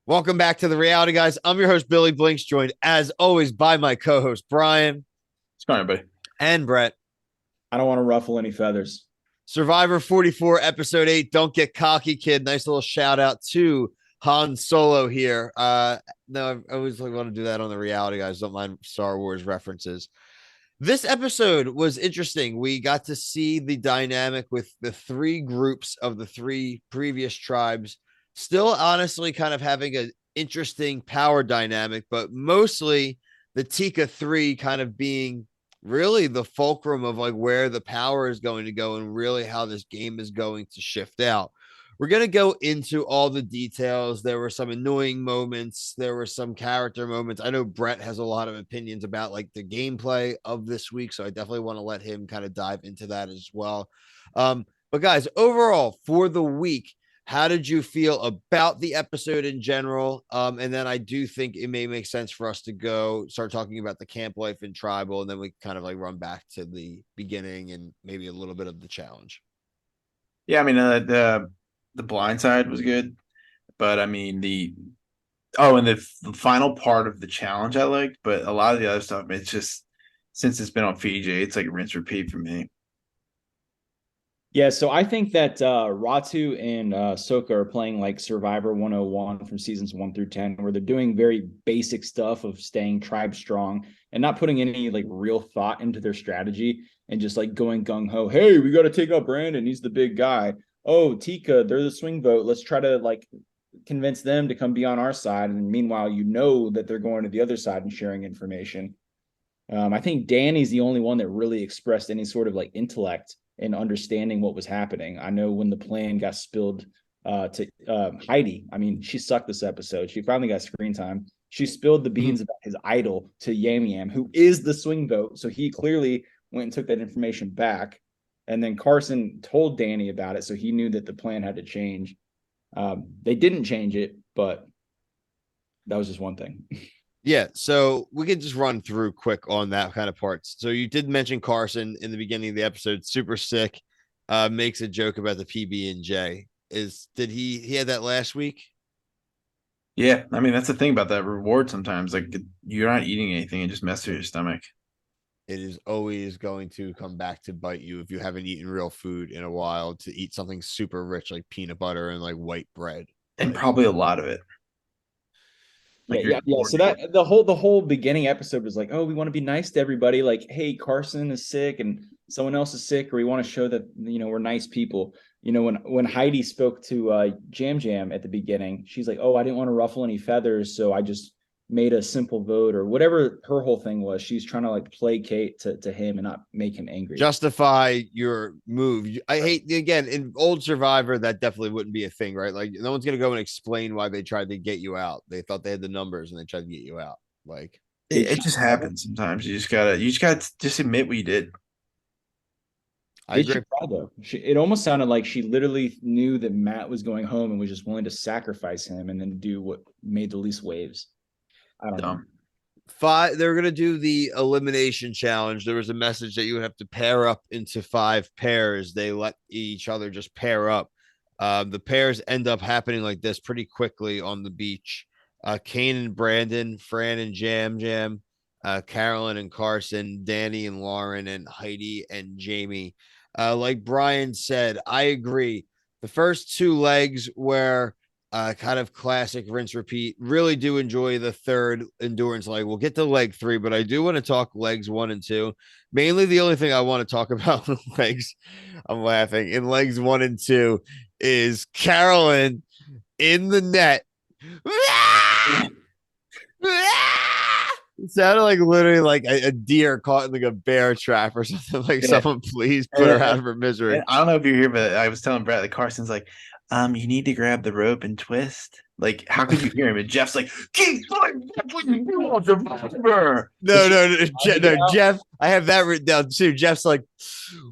Welcome back to the Reality Guys. I'm your host, Billy Blinks, joined as always by my co-host, Brian What's going on, buddy? and Brett. I don't want to ruffle any feathers. Survivor 44, episode 8. Don't get cocky, kid. Nice little shout out to Han Solo here. No, I always want to do that on the Reality Guys. Don't mind Star Wars references. This episode was interesting. We got to see the dynamic with the three groups of the three previous tribes, still honestly kind of having an interesting power dynamic, but mostly the Tika 3 kind of being really the fulcrum of like where the power is going to go and really how this game is going to shift out. We're going to go into all the details. There were some annoying moments. There were some character moments. I know Brett has a lot of opinions about like the gameplay of this week, so I definitely want to let him kind of dive into that as well. But guys, overall for the week, how did you feel about the episode in general? And then I do think it may make sense for us to go start talking about the camp life in tribal, and then we kind of like run back to the beginning and maybe a little bit of the challenge. Yeah, I mean the blind side was good, but I mean the final part of the challenge I liked, but a lot of the other stuff, it's just since it's been on Fiji, it's like rinse repeat for me. Yeah, so I think that Ratu and Soka are playing like Survivor 101 from seasons 1 through 10, where they're doing very basic stuff of staying tribe strong and not putting any like real thought into their strategy and just like going gung ho. Hey, we got to take out Brandon. He's the big guy. Oh, Tika, they're the swing vote. Let's try to like convince them to come be on our side. And meanwhile, you know that they're going to the other side and sharing information. I think Danny's the only one that really expressed any sort of like intellect and understanding what was happening. I know when the plan got spilled to Heidi, I mean, she sucked this episode. She finally got screen time. She spilled the beans about his idol to Yam Yam, who is the swing vote. So he clearly went and took that information back. And then Carson told Danny about it. So he knew that the plan had to change. They didn't change it, but that was just one thing. Yeah, so we can just run through quick on that kind of parts. So you did mention Carson in the beginning of the episode, super sick, makes a joke about the PB and J. Did he had that last week? Yeah, I mean that's the thing about that reward sometimes. Like you're not eating anything, and just mess with your stomach. It is always going to come back to bite you if you haven't eaten real food in a while to eat something super rich like peanut butter and like white bread. And Like, probably a lot of it. Yeah, Like you're yeah. So that the whole beginning episode was like, oh, we want to be nice to everybody. Like, hey, Carson is sick and someone else is sick, or we want to show that we're nice people. When Heidi spoke to Jam Jam at the beginning, she's like, oh, I didn't want to ruffle any feathers, so I just made a simple vote or whatever her whole thing was. She's trying to like placate to him and not make him angry. justify your move. I hate again in old Survivor that definitely wouldn't be a thing, right? Like no one's gonna go and explain why they tried to get you out. They thought they had the numbers and they tried to get you out. Like it just happens sometimes. You just gotta just admit what you did. I Did she agree. try though? It almost sounded like she literally knew that Matt was going home and was just willing to sacrifice him and then do what made the least waves. I don't know. Dumb. Five, they're gonna do the elimination challenge. There was a message that you would have to pair up into 5 pairs. They let each other just pair up. The pairs end up happening like this pretty quickly on the beach. Kane and Brandon, Fran and Jam Jam, Carolyn and Carson, Danny and Lauren, and Heidi and Jamie. Like Brian said, I agree. The first 2 legs were kind of classic rinse repeat. Really do enjoy the third endurance leg. We'll get to leg 3, but I do want to talk legs 1 and 2. Mainly the only thing I want to talk about legs, I'm laughing, in legs 1 and 2 is Carolyn in the net. It sounded like literally like a deer caught in like a bear trap or something. Like Yeah. someone please put her And, out of her misery. and I don't know if you're here, but I was telling Brad that Carson's like, you need to grab the rope and twist. Like, how could you hear him? And Jeff's like, keep going, that's what you do on Survivor. No, no, no, no, Jeff. I have that written down too. Jeff's like,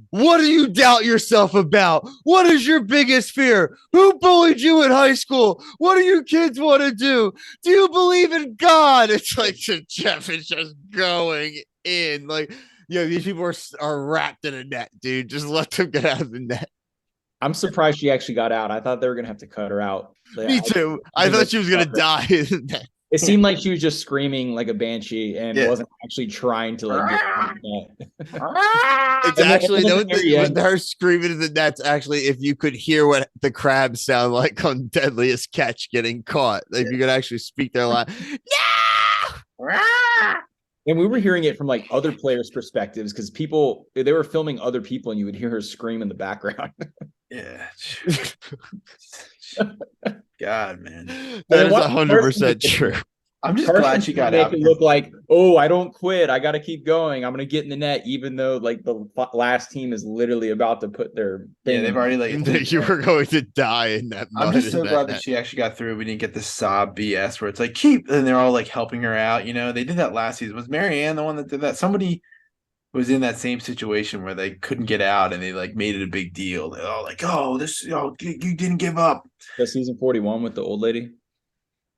what do you doubt yourself about? What is your biggest fear? Who bullied you in high school? What do you kids want to do? Do you believe in God? It's like Jeff is just going in. Like, these people are wrapped in a net, dude. Just let them get out of the net. I'm surprised she actually got out. I thought they were gonna have to cut her out. Me too. I thought she was gonna die. It seemed like she was just screaming like a banshee and Yeah. wasn't actually trying to like get It's actually with her screaming in the nets. Actually, if you could hear what the crabs sound like on Deadliest Catch getting caught, if you could actually speak their line, And we were hearing it from like other players' perspectives because they were filming other people and you would hear her scream in the background. Yeah. God, man. That is 100% true. I'm just Carson glad she got make out. it look like, oh, I don't quit. I got to keep going. I'm going to get in the net, even though like the last team is literally about to put their thing. Yeah, they've already like. You were going to die in that. I'm just so glad that she actually got through. We didn't get this sob BS where it's like keep, and they're all like helping her out. You know, they did that last season. Was Marianne the one that did that? Somebody was in that same situation where they couldn't get out and they like made it a big deal. They're all like, "Oh, you didn't give up." The season 41 with the old lady.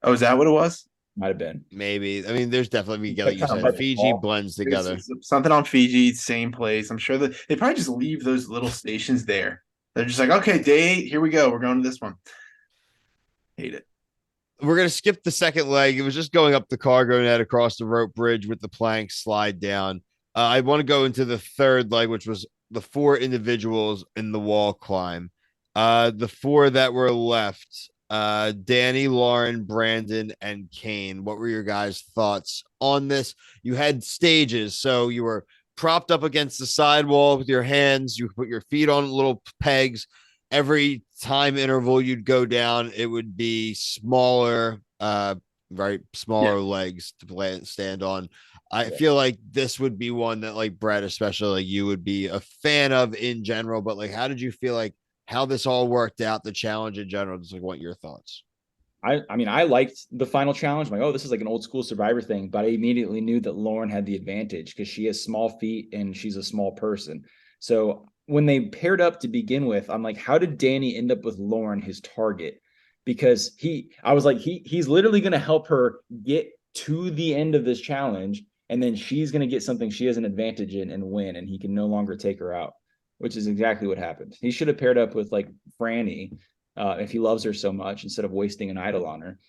Oh, is that what it was? Might have been. Maybe. I mean, there's definitely like you said, Fiji blends together. Something on Fiji, same place. I'm sure that they probably just leave those little stations there. They're just like, okay, day 8, here we go. We're going to this one. Hate it. We're gonna skip the second leg. It was just going up the cargo net across the rope bridge with the plank slide down. I want to go into the third leg, which was the 4 individuals in the wall climb. The 4 that were left. Danny, Lauren, Brandon, and Kane. What were your guys' thoughts on this? You had stages, so you were propped up against the sidewall with your hands. You put your feet on little pegs. Every time interval you'd go down, it would be smaller, smaller legs to stand on. I feel like this would be one that, like Brett, especially like you would be a fan of in general. But like, how did you feel like how this all worked out, the challenge in general? Just like, what your thoughts? I mean, I liked the final challenge. I'm like, oh, this is like an old school Survivor thing, but I immediately knew that Lauren had the advantage because she has small feet and she's a small person. So when they paired up to begin with, I'm like, how did Danny end up with Lauren, his target? Because I was like, he's literally going to help her get to the end of this challenge, and then she's going to get something she has an advantage in and win, and he can no longer take her out, which is exactly what happened. He should have paired up with like Franny if he loves her so much instead of wasting an idol on her.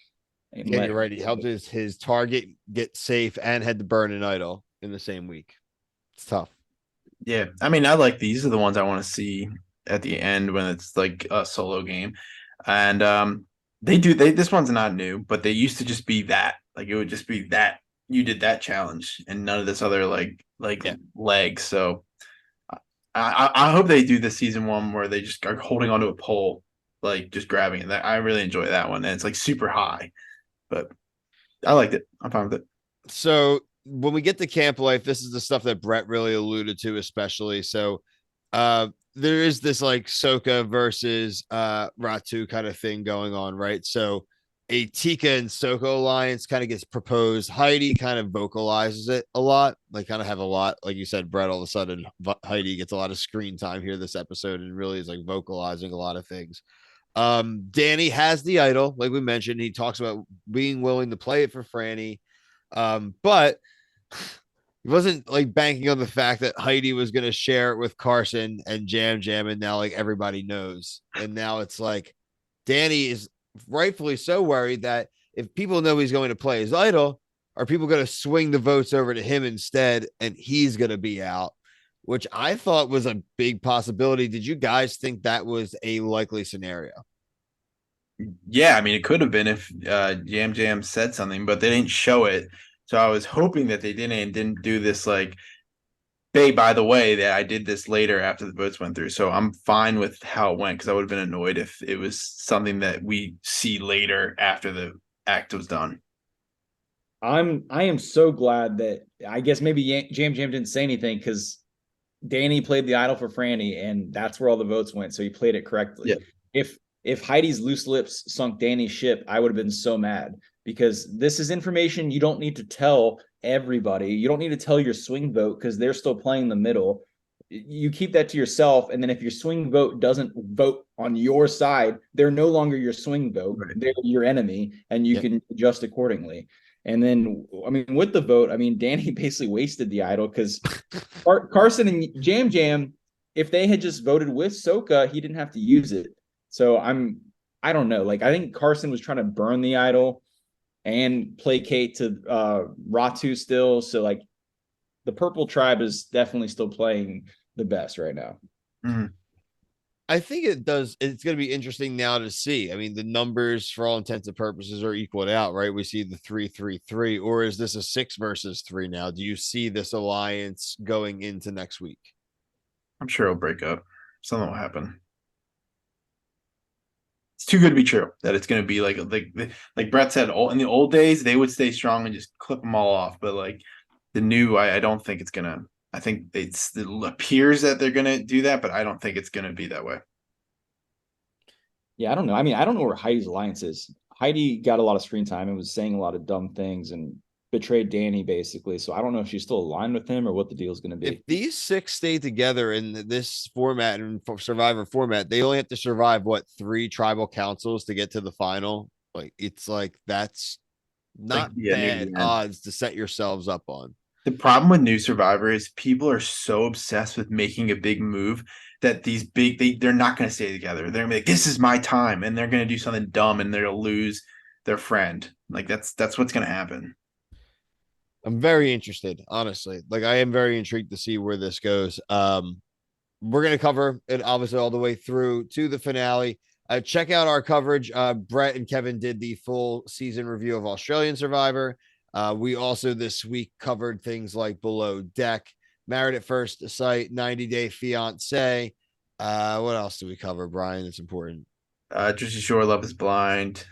Yeah, you're right. He helped his target get safe and had to burn an idol in the same week. It's tough. Yeah, I mean, I like these are the ones I want to see at the end when it's like a solo game, and this one's not new, but they used to just be that, like it would just be that you did that challenge and none of this other legs. So I hope they do the season 1 where they just are holding onto a pole, like just grabbing it. That I really enjoy that one, and it's like super high, but I liked it. I'm fine with it. So when we get to camp life, this is the stuff that Brett really alluded to, especially. So there is this like Soka versus Ratu kind of thing going on, right? So a Tika and Soka alliance kind of gets proposed. Heidi kind of vocalizes it a lot, like kind of have a lot, like you said, Brett, all of a sudden Heidi gets a lot of screen time here this episode and really is like vocalizing a lot of things. Danny has the idol, like we mentioned. He talks about being willing to play it for Franny. But he wasn't like banking on the fact that Heidi was going to share it with Carson and Jam, and now like everybody knows. And now it's like Danny is rightfully so worried that if people know he's going to play his idol, are people going to swing the votes over to him instead and he's going to be out, which I thought was a big possibility. Did you guys think that was a likely scenario? Yeah, I mean, it could have been if Jam said something, but they didn't show it. So I was hoping that they didn't do this like, hey, by the way, that I did this later after the votes went through. So I'm fine with how it went because I would have been annoyed if it was something that we see later after the act was done. I am so glad that I guess maybe Jam didn't say anything because Danny played the idol for Franny, and that's where all the votes went. So he played it correctly. Yeah. If Heidi's loose lips sunk Danny's ship, I would have been so mad because this is information you don't need to tell everybody. You don't need to tell your swing vote because they're still playing the middle. You keep that to yourself, and then if your swing vote doesn't vote on your side, they're no longer your swing vote. Right. They're your enemy, and you can adjust accordingly. And then, I mean, with the vote, I mean, Danny basically wasted the idol because Carson and Jam, if they had just voted with Soka, he didn't have to use it. So I don't know. Like, I think Carson was trying to burn the idol and placate to Ratu still. So like the purple tribe is definitely still playing the best right now. Mm-hmm. I think it does. It's going to be interesting now to see. I mean, the numbers for all intents and purposes are equaled out, right? We see the 3-3-3, or is this a 6 versus 3 now? Do you see this alliance going into next week? I'm sure it'll break up. Something will happen. It's too good to be true that it's going to be like Brett said. In the old days, they would stay strong and just clip them all off. But like the new, I don't think it's gonna. I think it appears that they're gonna do that, but I don't think it's gonna be that way. Yeah, I don't know. I mean, I don't know where Heidi's alliance is. Heidi got a lot of screen time and was saying a lot of dumb things and betrayed Danny basically. So I don't know if she's still aligned with him or what the deal is going to be. If these 6 stay together in this format and Survivor format, they only have to survive 3 tribal councils to get to the final. Like it's like that's not bad odds to set yourselves up on. The problem with new Survivor is people are so obsessed with making a big move that they're not going to stay together. They're going to be like, this is my time. And they're going to do something dumb and they'll lose their friend. Like that's what's going to happen. I'm very interested, honestly. Like I am very intrigued to see where this goes. We're going to cover it obviously all the way through to the finale. Check out our coverage. Brett and Kevin did the full season review of Australian Survivor. We also this week covered things like Below Deck, Married at First Sight, 90 Day Fiance. What else do we cover, Brian? It's important. Jersey Shore, Love is Blind.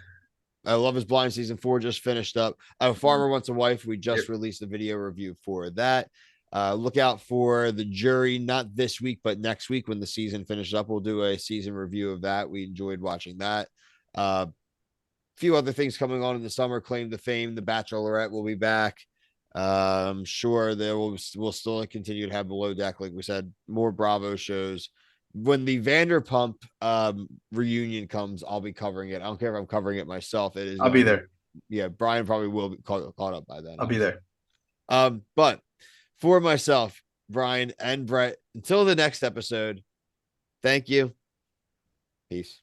Love is Blind season 4 just finished up. Farmer Wants a Wife. We just released a video review for that. Look out for The Jury, not this week, but next week when the season finishes up. We'll do a season review of that. We enjoyed watching that. Few other things coming on in the summer. Claim to Fame, The Bachelorette will be back. I'm sure we'll still continue to have Below Deck, like we said, more Bravo shows. When the Vanderpump reunion comes, I'll be covering it. I don't care if I'm covering it myself. I'll be there. Yeah, Brian probably will be caught up by then. I'll be there. But for myself, Brian and Brett, until the next episode, thank you. Peace.